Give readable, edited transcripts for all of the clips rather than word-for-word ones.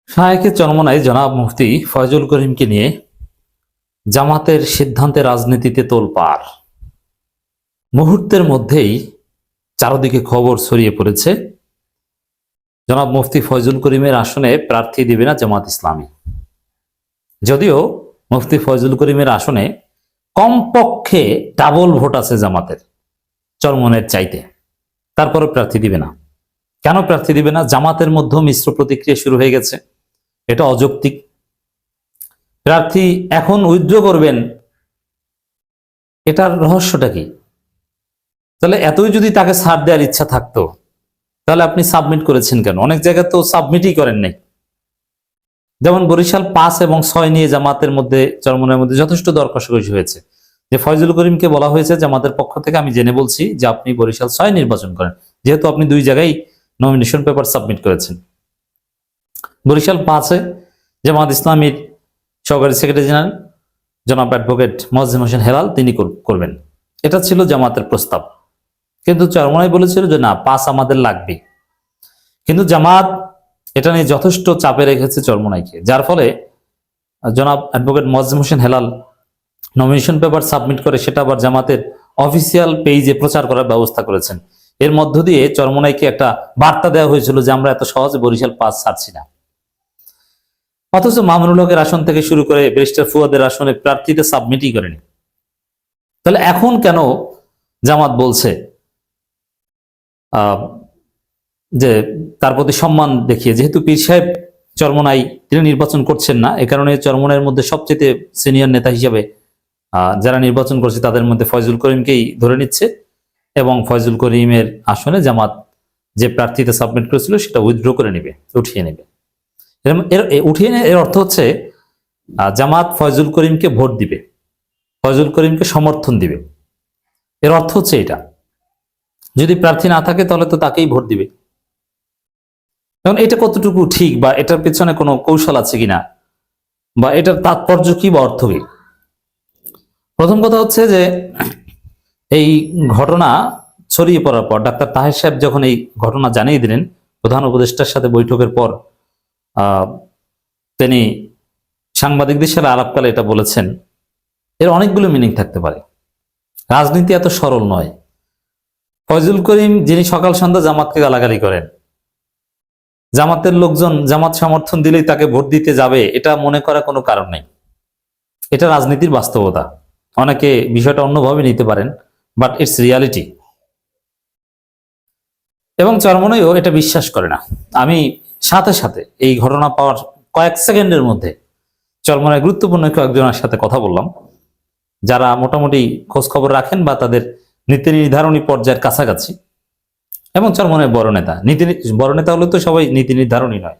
শায়েখে চরমোনাই জনাব মুফতি ফয়জুল করিমকে নিয়ে জামাতের সিদ্ধান্তে রাজনীতিতে তোলপাড়। মুহূর্তের মধ্যেই চারদিকে খবর ছড়িয়ে পড়েছে জনাব মুফতি ফয়জুল করিমের আসনে প্রার্থী দিবে না জামাত ইসলামী। যদিও মুফতি ফয়জুল করিমের আসনে কমপক্ষে ডাবল ভোট আছে জামাতের চরমোনাইর চাইতে, তারপরে প্রার্থী দিবে না। কেন প্রার্থী দিবে না? জামাতের মধ্যেও মিশ্র প্রতিক্রিয়া শুরু হয়ে গেছে। এটা অযৌক্তিক। প্রার্থী এখন উইথড্র করবেন, এটার রহস্যটা কি? তাহলে এতই যদি তাকে ছাড় দেওয়ার ইচ্ছা থাকতো তাহলে আপনি সাবমিট করেছেন কেন? অনেক জায়গায় তো সাবমিটই করেন নাই। যেমন বরিশাল 5 এবং 6 নিয়ে জামাতের মধ্যে চরমোনাইয়ের মধ্যে যথেষ্ট দর কষাকষি হয়েছে। যে ফয়জুল করিমকে বলা হয়েছে জামাতের পক্ষ থেকে, আমি জেনে বলছি যে আপনি বরিশাল 6 নির্বাচন করেন, যেহেতু আপনি 2 জায়গায় নমিনেশন পেপার সাবমিট করেছেন। বরিশাল 5-এ জামাত ইসলামীর সহকারী সেক্রেটারি জেনারেল জনাব অ্যাডভোকেট মোয়াজ্জেম হোসেন হেলাল তিনি করবেন, এটা ছিল জামাতের প্রস্তাব। কিন্তু চরমোনাই বলেছিল যে না, 5 আমাদের লাগবে। কিন্তু জামাত এটা নিয়ে যথেষ্ট চাপে রেখেছে চরমোনাইকে, যার ফলে জনাব advocate Moazzem Hossain Helal nomination paper submit করে সেটা আবার জামাতের অফিসিয়াল পেজে প্রচার করার ব্যবস্থা করেছেন। এর মধ্য দিয়ে চরমোনাইকে একটা বার্তা দেওয়া হয়েছিল যে আমরা এত সহজে বরিশাল 5 ছাড়ছি না। অথচ মামুনুল হকের আসন থেকে শুরু করে ব্যারিস্টার ফুয়াদের আসনে প্রার্থীতে সাবমিটই করেনি। তাহলে এখন কেন জামাত বলছে যে তার প্রতি সম্মান দেখিয়ে, যেহেতু পীর সাহেব চরমোনাই তিনি নির্বাচন করছেন না, এ কারণে চরমোনাইয়ের মধ্যে সবচেয়ে সিনিয়র নেতা হিসেবে যারা নির্বাচন করছে তাদের মধ্যে ফয়জুল করিমকেই ধরে নিচ্ছে এবং ফয়জুল করিমের আসনে জামাত যে প্রার্থীতে সাবমিট করেছিল সেটা উইথড্র করে নেবে, উঠিয়ে নেবে। উঠিয়ে এর অর্থ হচ্ছে জামাত ফয়জুল করিমকে ভোট দিবে, ফয়জুল করিমকে সমর্থন দিবে। এর অর্থ হচ্ছে এটা। যদি প্রার্থী না থাকে তাহলে তো তাকেই ভোট দিবে। এখন এটা কতটুকু ঠিক, বা এটার পেছনে কোনো কৌশল আছে কিনা, বা এটার তাৎপর্য কি বা অর্থ কি? প্রথম কথা হচ্ছে যে এই ঘটনা ছড়িয়ে পড়ার পর ডাক্তার তাহের সাহেব যখন এই ঘটনা জানিয়ে দিলেন প্রধান উপদেষ্টার সাথে বৈঠকের পর, তিনি সাংবাদিকদের সাথে আলাপকালে এটা বলেছেন। এর অনেকগুলো মিনিং থাকতে পারে। রাজনীতি এত সরল নয়। ফয়জুল করিম যিনি সকাল সন্ধ্যা জামাতকে গালাগালি করেন, জামাতের লোকজন জামাত সমর্থন দিলেই তাকে ভোট দিতে যাবে, এটা মনে করা কোনো কারণ নেই। এটা রাজনীতির বাস্তবতা। অনেকে বিষয়টা অন্যভাবে নিতে পারেন, বাট ইটস রিয়ালিটি। এবং চরমোনাইও এটা বিশ্বাস করে না। আমি সাথে সাথে এই ঘটনা পাওয়ার কয়েক সেকেন্ডের মধ্যে চরমোনাই গুরুত্বপূর্ণ কয়েকজনের সাথে কথা বললাম, যারা মোটামুটি খোঁজ খবর রাখেন বা তাদের নীতি নির্ধারণী পর্যায়ের কাছাকাছি, এবং চরমোনাই বড় নেতা। বড় নেতা হলে তো সবাই নীতি নির্ধারণী নয়।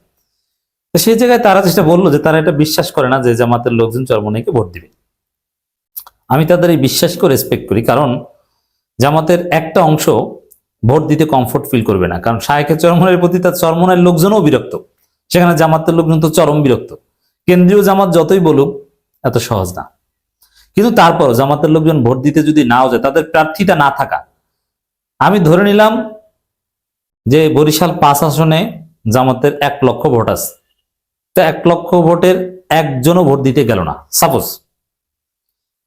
তো সেই জায়গায় তারা যেটা বললো যে তারা এটা বিশ্বাস করে না যে জামাতের লোকজন চরমোনাইকে ভোট দিবে। আমি তাদের এই বিশ্বাসকে রেসপেক্ট করি, কারণ জামাতের একটা অংশ ভোট দিতে কমফোর্ট ফিল করবে না। কারণ শায়েখে চরমোনাইয়ের প্রতি তার চরমোনাইয়ের লোকজনও বিরক্ত, সেখানে জামাতের লোকজন তো চরম বিরক্ত। কেন্দ্রীয় জামাত যতই বলুক এত সহজ না। কিন্তু তারপর জামাতের লোকজন ভোট দিতে যদি নাও যায়, তাদের প্রার্থীটা না থাকা, আমি ধরে নিলাম যে বরিশাল 5 আসনে জামাতের 1 লক্ষ ভোট আছে, তো 1 লক্ষ ভোটের একজনও ভোট দিতে গেল না সাপোজ,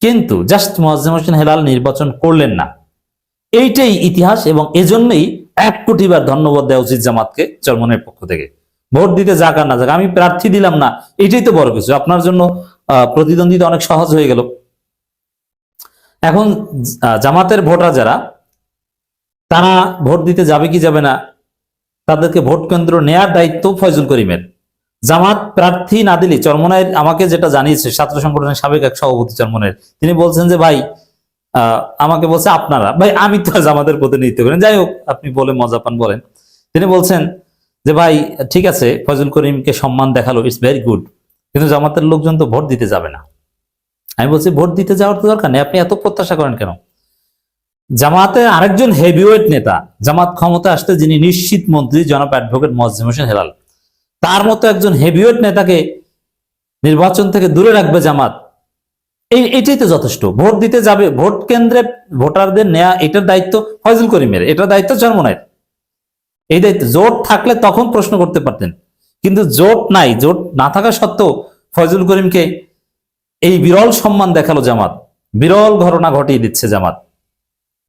কিন্তু জাস্ট মোয়াজ্জেম হোসেন হেলাল নির্বাচন করলেন না, এইটাই ইতিহাস। এবং এজন্যই 1 কোটি বার ধন্যবাদ দেওয়া উচিত জামাতকে চরমোনাইয়ের পক্ষ থেকে। ভোট দিতে যাক আর না যাক, আমি প্রার্থী দিলাম না, এটাই তো বড় কিছু। আপনার জন্য প্রতিদ্বন্দ্বিতা অনেক সহজ হয়ে গেল। এখন জামাতের ভোটার যারা, তারা ভোট দিতে যাবে কি যাবে না, তাদেরকে ভোট কেন্দ্র নেয়ার দায়িত্ব ফয়জুল করিমের। জামাত প্রার্থী না দিলে, চরমোনাইয়ের আমাকে যেটা জানিয়েছে ছাত্র সংগঠনের সাবেক এক সভাপতি চরমোনাইয়ের, তিনি বলছেন যে ভাই আমাকে বলছে আপনারা, ভাই আমি তো জামাতের প্রতিনিধিত্ব করেন, যাই হোক আপনি বলে মজা পান বলেন। তিনি বলছেন যে ভাই ঠিক আছে, ফয়জুল করিমকে সম্মান দেখালো, ইটস ভেরি গুড, কিন্তু জামাতের লোকজন তো ভোট দিতে যাবে না। আমি বলছি ভোট দিতে যাওয়ার তো দরকার নেই, আপনি এত প্রত্যাশা করেন কেন? জামাতের আরেকজন হেভিওয়েট নেতা, জামাত ক্ষমতা আসতে যিনি নিশ্চিত মন্ত্রী, জনাব অ্যাডভোকেট মোয়াজ্জেম হোসেন হেলাল, তার মতো একজন হেভিওয়েট নেতাকে নির্বাচন থেকে দূরে রাখবে জামাত, এটাই তো যথেষ্ট। ভোট দিতে যাবে, ভোট কেন্দ্রে ভোটারদের নেয়া, এটার দায়িত্ব ফয়জুল করিমের, এটার দায়িত্ব চরমোনাইয়ের। এই দায়িত্ব জোট থাকলে তখন প্রশ্ন করতে পারতেন, কিন্তু জোট নাই, জোট না থাকা সত্ত্বেও ফয়জুল করিমকে এই বিরল সম্মান দেখালো জামাত, বিরল ঘটনা ঘটিয়ে দিচ্ছে জামাত।